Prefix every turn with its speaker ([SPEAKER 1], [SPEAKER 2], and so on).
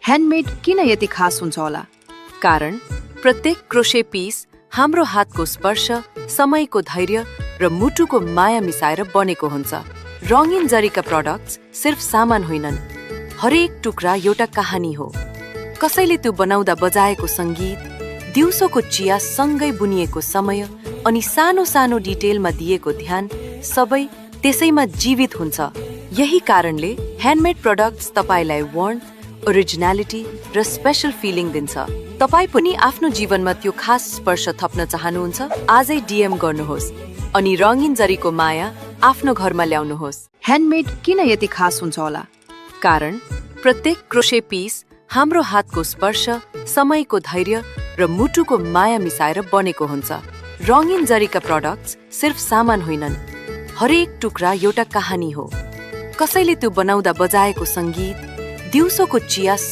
[SPEAKER 1] Handmade किन यति खास हुन्छ होला?
[SPEAKER 2] कारण प्रत्येक क्रोशे पिस हाम्रो हातको स्पर्श, समयको धैर्य र मुटुको माया मिसाएर बनेको हुन्छ। रंगीन जरीका प्रोडक्ट्स सिर्फ सामान होइनन्, हरेक टुक्रा एउटा कहानी हो। कसैले त्यो बनाउँदा बजाएको संगीत, दिउँसोको चिया सँगै बुनिएको समय अनि सानो सानो डिटेलमा दिएको ध्यान सबै त्यसैमा जीवित हुन्छ। यही कारणले ह्यान्डमेड प्रोडक्ट्स तपाईलाई वार्मथ, ओरिजिनालिटी र स्पेशल फिलिङ दिन्छ। तपाई पनि आफ्नो जीवनमा त्यो खास स्पर्श थप्न चाहनुहुन्छ? आजै डीएम गर्नुहोस् अनि रंगीन जरीको माया आफ्नो घरमा ल्याउनुहोस्।
[SPEAKER 1] ह्यान्डमेड किन यति खास हुन्छ होला?
[SPEAKER 2] कारण प्रत्येक क्रोशे पिस हाम्रो हातको स्पर्श, समयको धैर्य र मुटुको माया मिसाएर बनेको हुन्छ। रंगीन जरीका प्रोडक्ट्स सिर्फ सामान होइनन्, हरेक टुक्रा एउटा कहानी हो। कसैले त्यो बनाउँदा बजाएको संगीत, दिउँसोको चिया